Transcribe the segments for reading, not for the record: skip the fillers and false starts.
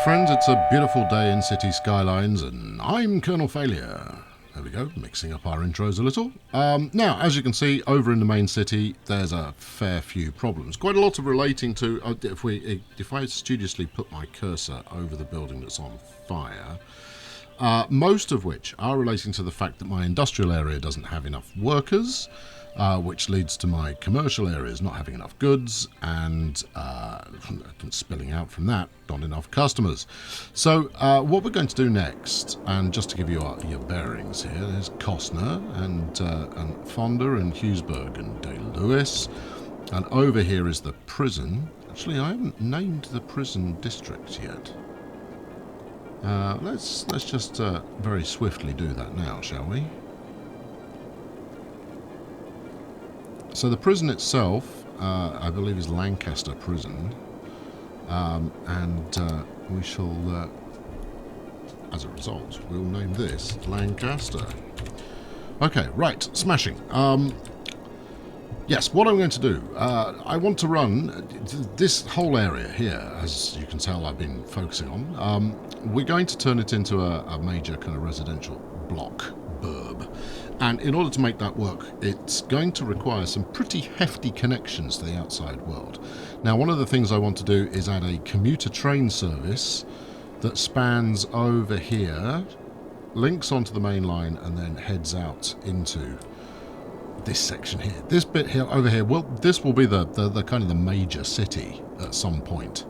friends, it's a beautiful day in Cities Skylines, and I'm Colonel Failure. There we go, mixing up our intros a little. Now, as you can see, over in the main city, there's a fair few problems. Quite a lot of relating to, if I studiously put my cursor over the building that's on fire, most of which are relating to the fact that my industrial area doesn't have enough workers, which leads to my commercial areas not having enough goods, and spilling out from that, not enough customers. So what we're going to do next, and just to give you your bearings here, there's Costner and Fonda and Hughesburg and Day Lewis, and over here is the prison. Actually, I haven't named the prison district yet. Let's just very swiftly do that now, shall we? So the prison itself, I believe, is Lancaster Prison, and we shall, as a result, we'll name this Lancaster. Okay, right, smashing. Yes, what I'm going to do, I want to run this whole area here, as you can tell I've been focusing on. We're going to turn it into a major kind of residential block, burb. And in order to make that work, it's going to require some pretty hefty connections to the outside world. Now, one of the things I want to do is add a commuter train service that spans over here, links onto the main line, and then heads out into this section here. This bit here, over here, well, this will be the kind of the major city at some point.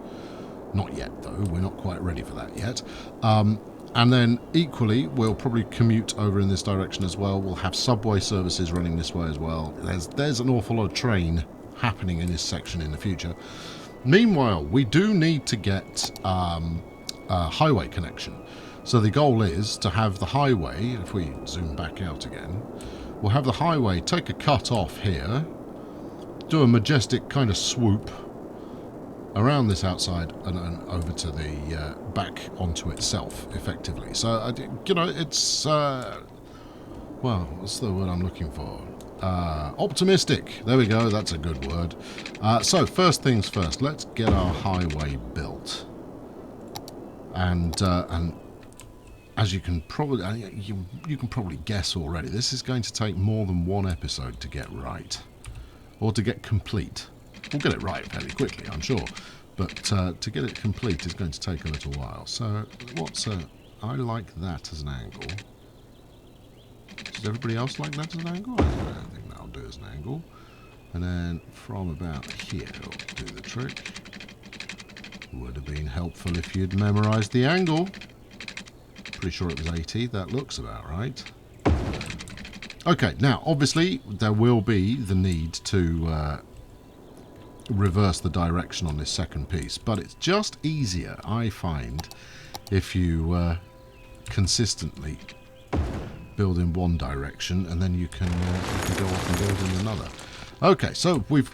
Not yet, though. We're not quite ready for that yet. And then, equally, we'll probably commute over in this direction as well. We'll have subway services running this way as well. There's an awful lot of train happening in this section in the future. Meanwhile, we do need to get a highway connection. So the goal is to have the highway, if we zoom back out again, we'll have the highway take a cut off here, do a majestic kind of swoop around this outside and over to the back onto itself, effectively. So, you know, it's, well, what's the word I'm looking for? Optimistic. There we go, that's a good word. So, first things first, let's get our highway built. And as you can probably, you can probably guess already, this is going to take more than one episode to get right. Or to get complete. We'll get it right fairly quickly, I'm sure. But to get it complete is going to take a little while. So, I like that as an angle. Does everybody else like that as an angle? I don't think that'll do as an angle. And then from about here, it'll do the trick. Would have been helpful if you'd memorised the angle. Pretty sure it was 80. That looks about right. Okay, now, obviously, there will be the need to reverse the direction on this second piece, but it's just easier, I find, if you consistently build in one direction and then you can go off and build in another. Okay, so we've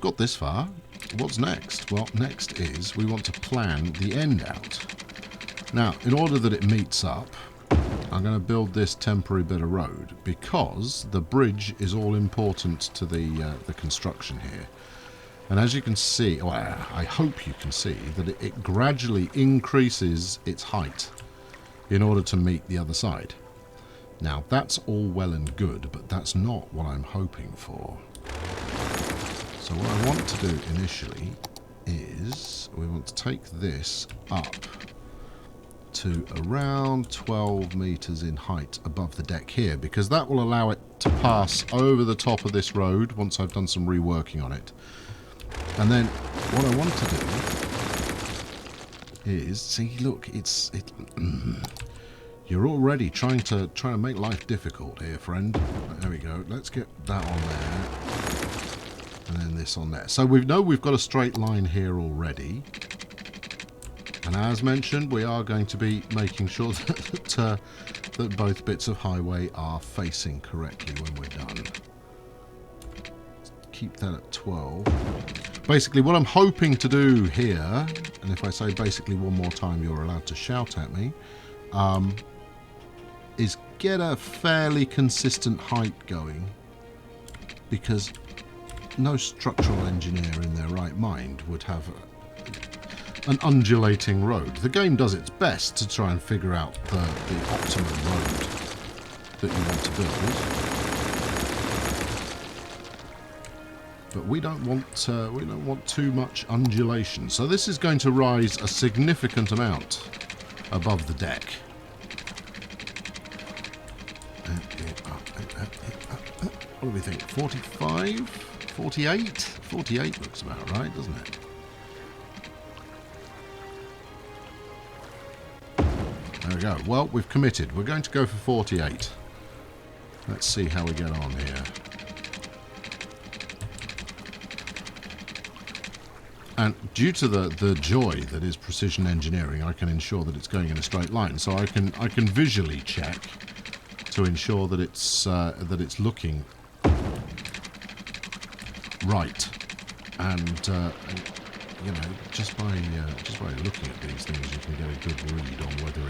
got this far. What's next? Well, next is we want to plan the end out. Now, in order that it meets up, I'm going to build this temporary bit of road because the bridge is all important to the construction here. And as you can see, well, I hope you can see, that it gradually increases its height in order to meet the other side. Now, that's all well and good, but that's not what I'm hoping for. So what I want to do initially is we want to take this up to around 12 meters in height above the deck here, because that will allow it to pass over the top of this road once I've done some reworking on it. And then what I want to do is, see, look, you're already trying to make life difficult here, friend. There we go. Let's get that on there, and then this on there. So we've got a straight line here already. And as mentioned, we are going to be making sure that both bits of highway are facing correctly when we're done. Keep that at 12. Basically, what I'm hoping to do here, and if I say basically one more time, you're allowed to shout at me, is get a fairly consistent height going, because no structural engineer in their right mind would have an undulating road. The game does its best to try and figure out the optimum road that you want to build, but we don't want too much undulation. So this is going to rise a significant amount above the deck. What do we think? 45? 48? 48 looks about right, doesn't it? There we go. Well, we've committed. We're going to go for 48. Let's see how we get on here. And due to the joy that is precision engineering, I can ensure that it's going in a straight line. So I can visually check to ensure that it's looking right. And you know, just by looking at these things, you can get a good read on whether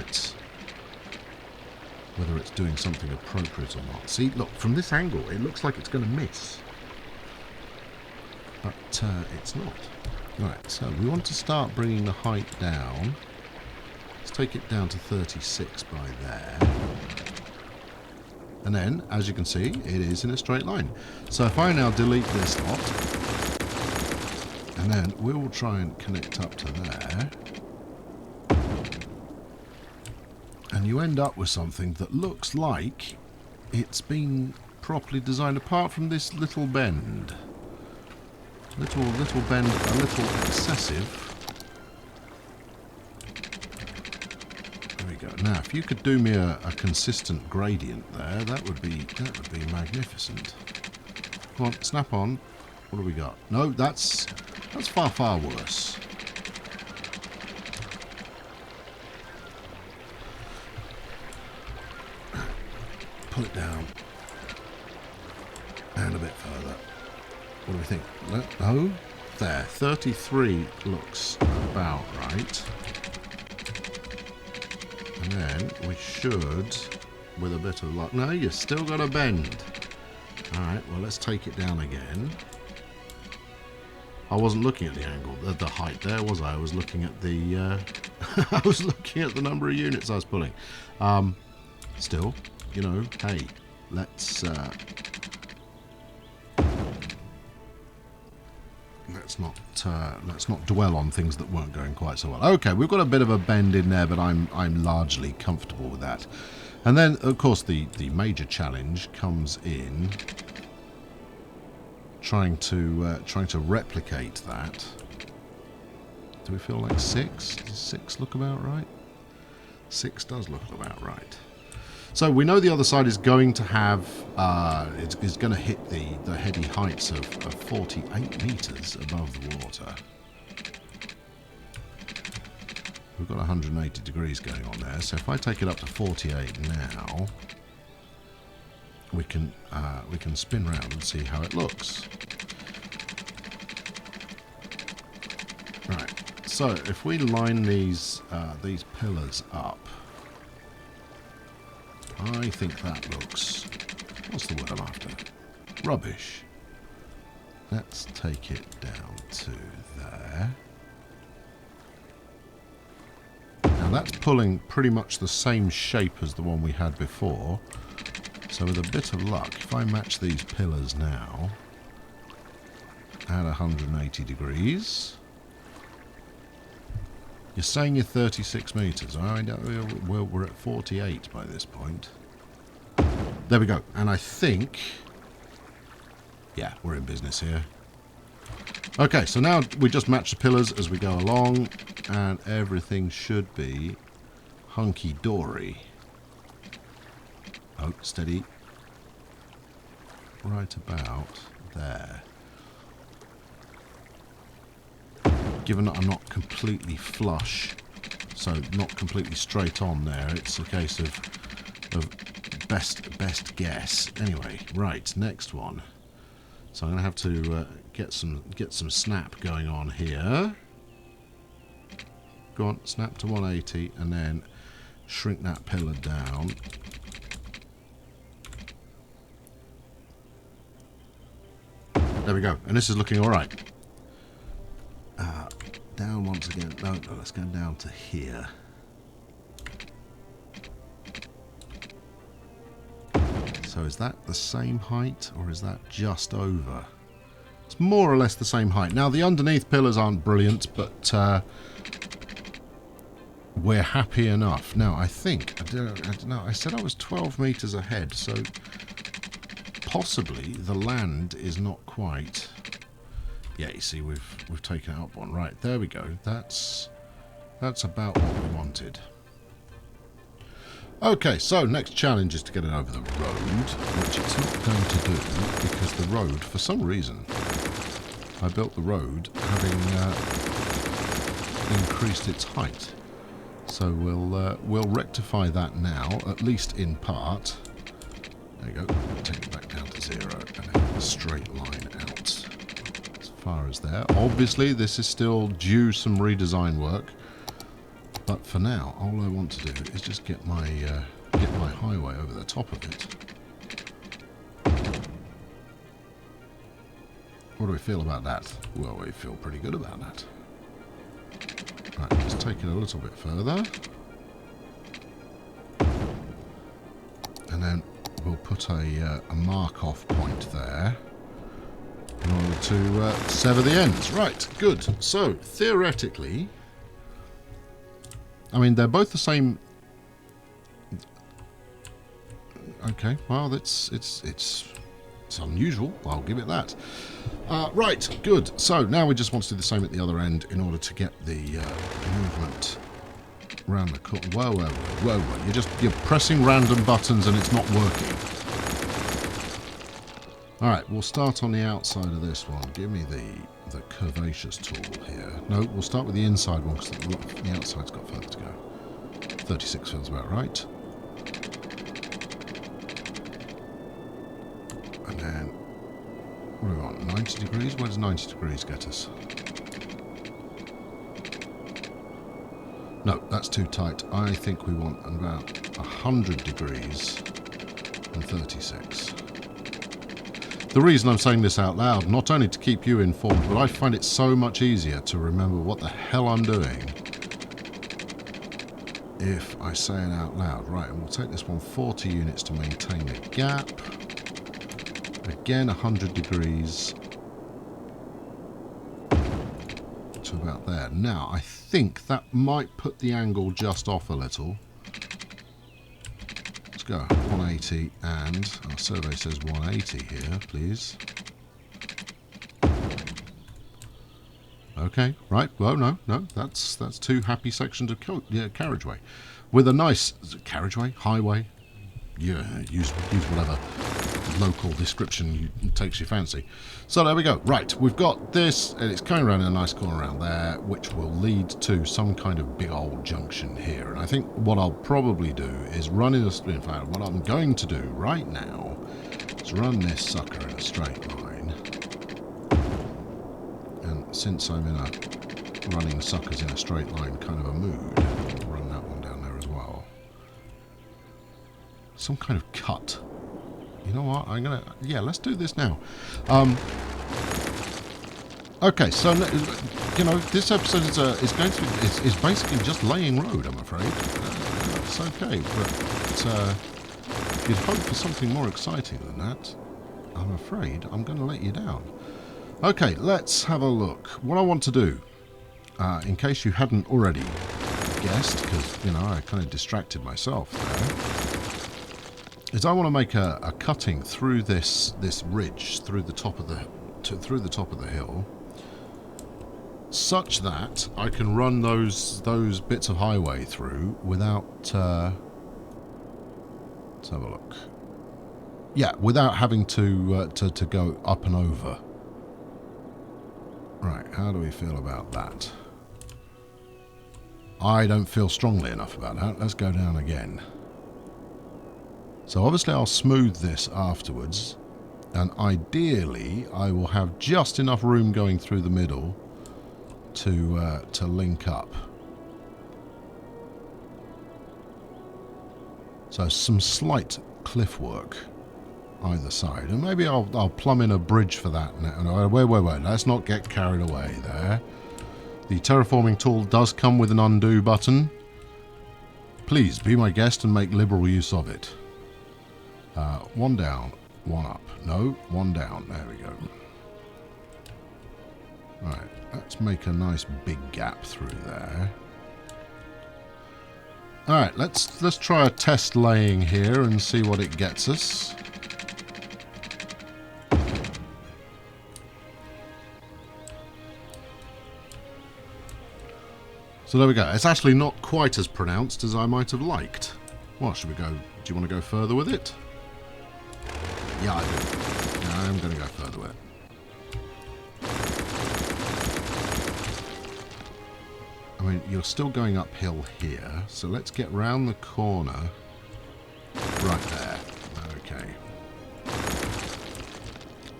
it's doing something appropriate or not. See, look, from this angle, it looks like it's going to miss, but it's not. Right, so we want to start bringing the height down. Let's take it down to 36 by there. And then, as you can see, it is in a straight line. So if I now delete this lot, and then we will try and connect up to there, and you end up with something that looks like it's been properly designed, apart from this little bend. Little bend, a little excessive. There we go. Now, if you could do me a consistent gradient there, that would be magnificent. Come on, snap on. What do we got? No, that's far worse. Pull it down. And a bit further. What do we think? No? There. 33 looks about right. And then we should, with a bit of luck... No, you've still got a bend. Alright, well, let's take it down again. I wasn't looking at the angle, the height there, was I? I was looking at the... I was looking at the number of units I was pulling. Still, you know, hey, let's not dwell on things that weren't going quite so well. Okay, we've got a bit of a bend in there, but I'm largely comfortable with that. And then, of course, the major challenge comes in trying to replicate that. Do we feel like 6? Does 6 look about right? 6 does look about right. So we know the other side is going to have, it's going to hit the heady heights of 48 meters above the water. We've got 180 degrees going on there, so if I take it up to 48 now, we can spin round and see how it looks. Right. So if we line these pillars up, I think that looks... What's the word I'm after? Rubbish. Let's take it down to there. Now that's pulling pretty much the same shape as the one we had before. So with a bit of luck, if I match these pillars now at 180 degrees... You're saying you're 36 metres. We're at 48 by this point. There we go. And I think... Yeah, we're in business here. Okay, so now we just match the pillars as we go along, and everything should be hunky-dory. Oh, steady. Right about there. Given that I'm not completely flush, so not completely straight on there, it's a case of best guess. Anyway, right, next one. So I'm going to have to get some snap going on here. Go on, snap to 180, and then shrink that pillar down. There we go, and this is looking all right. Down one once again. No, let's go down to here. So is that the same height, or is that just over? It's more or less the same height. Now, the underneath pillars aren't brilliant, but we're happy enough. Now, I think, I don't know, I said I was 12 meters ahead, so possibly the land is not quite... Yeah, you see, we've taken it up one. Right, there we go. That's about what we wanted. Okay, so next challenge is to get it over the road, which it's not going to do because the road, for some reason, I built the road having increased its height. So we'll rectify that now, at least in part. There you go. Take it back down to 0 and a straight line out as far as there. Obviously, this is still due some redesign work. But for now, all I want to do is just get my highway over the top of it. What do we feel about that? Well, we feel pretty good about that. Right, let's take it a little bit further. And then we'll put a mark-off point there in order to sever the ends. Right, good. So, theoretically... I mean, they're both the same. Okay, well, it's unusual. I'll give it that. Right, good. So now we just want to do the same at the other end in order to get the movement around the corner. Whoa! You're pressing random buttons and it's not working. All right, we'll start on the outside of this one. Give me the curvaceous tool here. No, we'll start with the inside one because the outside's got further to go. 36 feels about right. And then, what do we want? 90 degrees? Where does 90 degrees get us? No, that's too tight. I think we want about 100 degrees and 36. The reason I'm saying this out loud, not only to keep you informed, but I find it so much easier to remember what the hell I'm doing if I say it out loud. Right, and we'll take this one 40 units to maintain the gap. Again, 100 degrees to about there. Now, I think that might put the angle just off a little. Let's go 180, and our survey says 180 here, please. Okay, right. Well, no, that's two happy sections of carriageway with a nice carriageway, highway. Yeah, use whatever local description takes your fancy. So there we go. Right, we've got this, and it's coming around in a nice corner around there, which will lead to some kind of big old junction here. And I think what I'll probably do is run in a... In fact, what I'm going to do right now is run this sucker in a straight line. And since I'm in a running suckers in a straight line kind of a mood, I'll run that one down there as well. Some kind of cut. You know what? I'm gonna... Yeah, let's do this now. Okay, so you know, this episode is going to is basically just laying road. I'm afraid. It's okay, but if you'd hope for something more exciting than that, I'm afraid I'm going to let you down. Okay, let's have a look. What I want to do, in case you hadn't already guessed, because you know I kind of distracted myself there, is I want to make a cutting through this ridge through the top of the hill, such that I can run those bits of highway through without. Let's have a look. Yeah, without having to go up and over. Right, how do we feel about that? I don't feel strongly enough about that. Let's go down again. So obviously I'll smooth this afterwards, and ideally I will have just enough room going through the middle to link up. So some slight cliff work either side, and maybe I'll plumb in a bridge for that now. Wait, let's not get carried away there. The terraforming tool does come with an undo button. Please be my guest and make liberal use of it. One down, one up. No, one down. There we go. Right, let's make a nice big gap through there. Alright, let's try a test laying here and see what it gets us. So there we go. It's actually not quite as pronounced as I might have liked. Well, should we go? Do you want to go further with it? Yeah, I do. Yeah, I'm going to go further with it. I mean, you're still going uphill here, so let's get round the corner right there. Okay.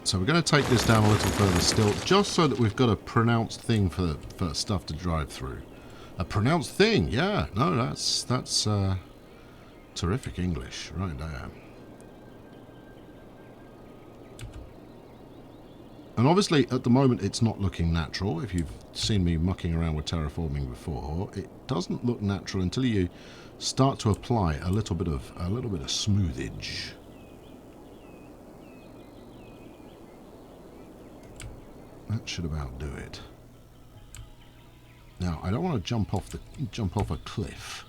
So we're going to take this down a little further still, just so that we've got a pronounced thing for stuff to drive through. A pronounced thing, yeah. No, that's terrific English right there. And obviously, at the moment, it's not looking natural. If you've seen me mucking around with terraforming before, it doesn't look natural until you start to apply a little bit of smoothage. That should about do it. Now, I don't want to jump off a cliff.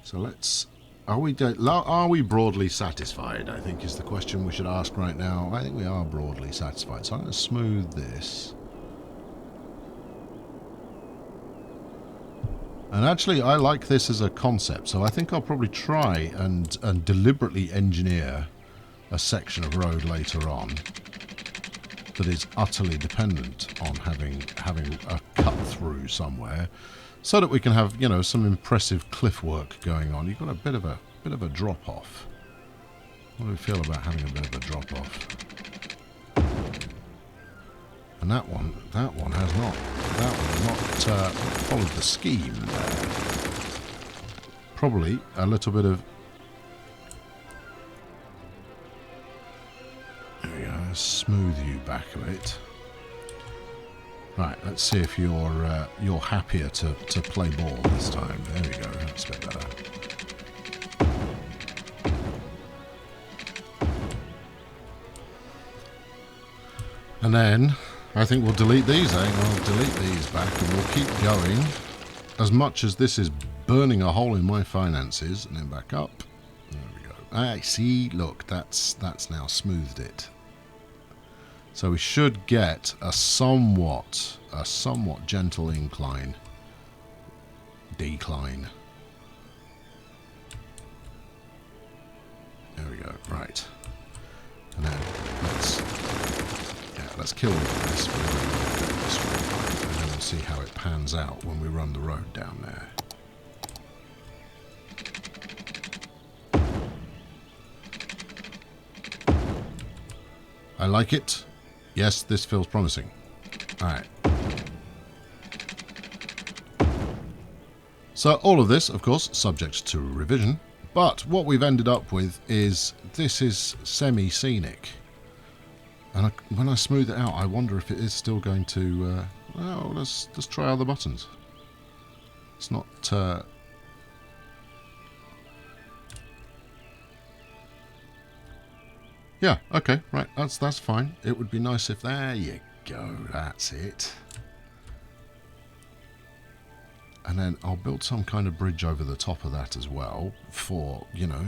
So let's. Are we broadly satisfied? I think is the question we should ask right now. I think we are broadly satisfied. So I'm going to smooth this. And actually, I like this as a concept. So I think I'll probably try and deliberately engineer a section of road later on that is utterly dependent on having a cut through somewhere, so that we can have, you know, some impressive cliff work going on. You've got a bit of a drop off. What do we feel about having a bit of a drop off? And that one has not followed the scheme there. Probably a little bit of. There we go. Smooth you back a bit. Right, let's see if you're happier to play ball this time. There we go. That's a bit better. And then I think we'll delete these. I'll delete these back, and we'll keep going. As much as this is burning a hole in my finances, and then back up. There we go. I see. Look, that's now smoothed it. So we should get a somewhat gentle decline. There we go. Right. And then let's kill all of this. And then we'll see how it pans out when we run the road down there. I like it. Yes, this feels promising. Alright. So all of this, of course, subject to revision. But what we've ended up with is, this is semi-scenic. And when I smooth it out, I wonder if it is still going to... well, let's try other buttons. It's not... Yeah, okay, right, that's fine. It would be nice if... There you go, that's it. And then I'll build some kind of bridge over the top of that as well for, you know,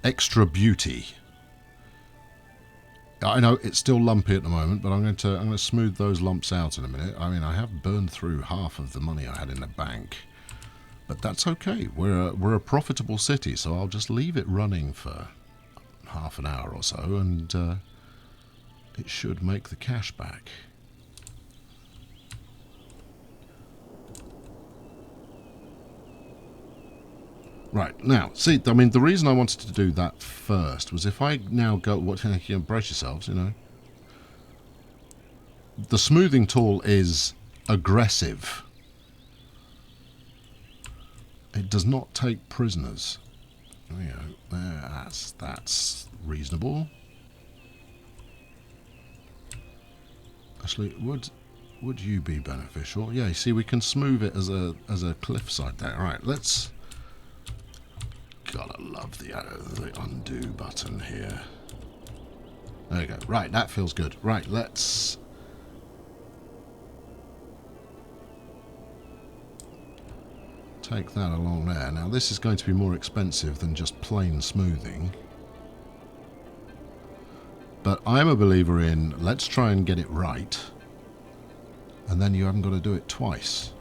extra beauty. I know it's still lumpy at the moment, but I'm going to smooth those lumps out in a minute. I mean, I have burned through half of the money I had in the bank, but that's okay. We're a profitable city, so I'll just leave it running for half an hour or so, and it should make the cash back. Right, now, see, I mean, the reason I wanted to do that first was if I now go, you brace yourselves, you know. The smoothing tool is aggressive. It does not take prisoners. There we go. There, that's reasonable. Actually, would would you be beneficial? Yeah, you see, we can smooth it as a cliffside there. All right, let's. Gotta love the undo button here. There you go. Right, that feels good. Right, let's. Take that along there. Now, this is going to be more expensive than just plain smoothing. But I'm a believer in let's try and get it right. And then you haven't got to do it twice.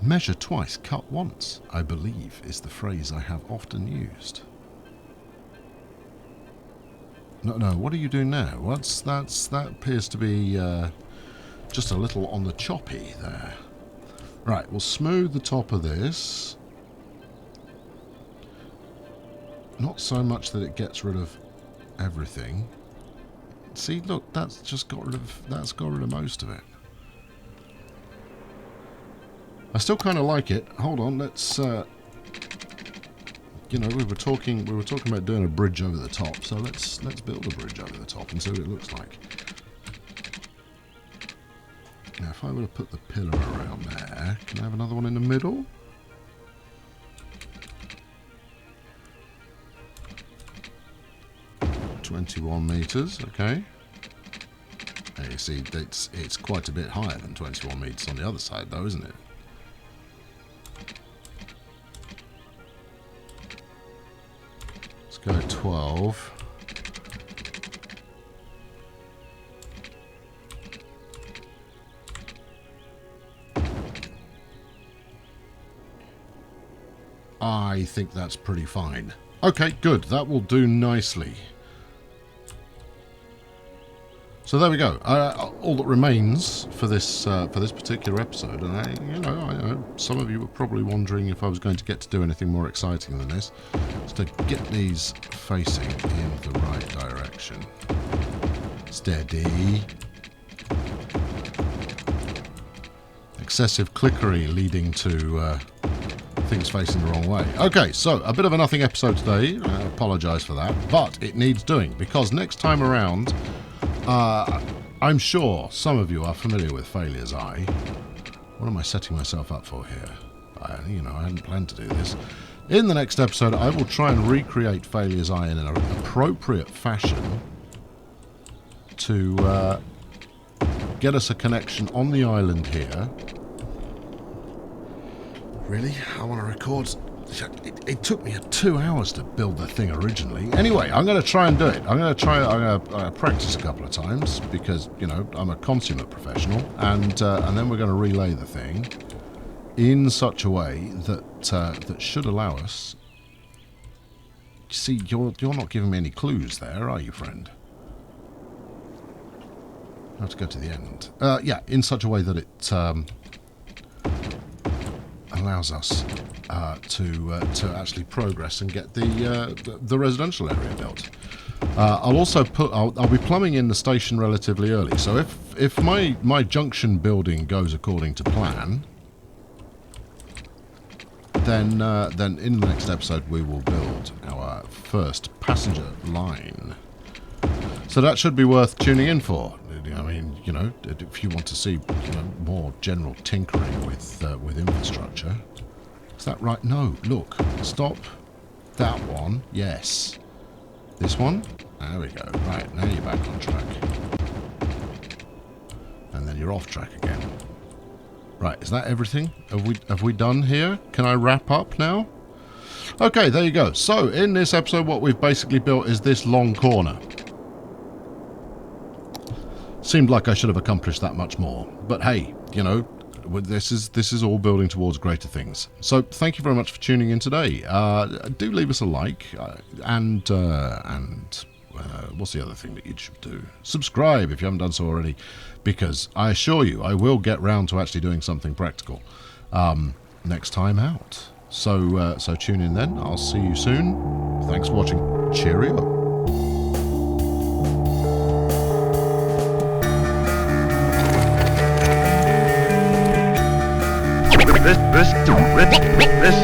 Measure twice, cut once, I believe, is the phrase I have often used. No, what are you doing now? That appears to be just a little on the choppy there. Right, we'll smooth the top of this. Not so much that it gets rid of everything. See, look, that's got rid of most of it. I still kind of like it. Hold on, let's. You know, we were talking about doing a bridge over the top, so let's build a bridge over the top and see what it looks like. Now, if I were to put the pillar around there, can I have another one in the middle? $21 meters, okay. Now you see, it's quite a bit higher than 21 meters on the other side, though, isn't it? Let's go 12. I think that's pretty fine. Okay, good. That will do nicely. So there we go. All that remains for this particular episode, and I know some of you were probably wondering if I was going to get to do anything more exciting than this, is to get these facing in the right direction. Steady. Excessive clickery leading to things facing the wrong way. Okay, so a bit of a nothing episode today. I apologise for that, but it needs doing because next time around. I'm sure some of you are familiar with Failure's Eye. What am I setting myself up for here? I hadn't planned to do this. In the next episode, I will try and recreate Failure's Eye in an appropriate fashion to get us a connection on the island here. Really? I want to record... It took me 2 hours to build the thing originally. Anyway, I'm going to try and do it. I'm going to practice a couple of times because, I'm a consummate professional. And then we're going to relay the thing in such a way that should allow us... See, you're not giving me any clues there, are you, friend? I have to go to the end. Yeah, in such a way that it allows us to actually progress and get the residential area built. I'll be plumbing in the station relatively early. So if my junction building goes according to plan, then in the next episode we will build our first passenger line. So that should be worth tuning in for. I mean, if you want to see more general tinkering with infrastructure. Is that right? No, look. Stop. That one. Yes. This one? There we go. Right, now you're back on track. And then you're off track again. Right, is that everything? Have we done here? Can I wrap up now? Okay, there you go. So, in this episode, what we've basically built is this long corner. Seemed like I should have accomplished that much more. But hey, this is all building towards greater things. So thank you very much for tuning in today. Do leave us a like, and what's the other thing that you should do? Subscribe if you haven't done so already, because I assure you I will get round to actually doing something practical next time out. So tune in then. I'll see you soon. Thanks for watching. Cheerio. This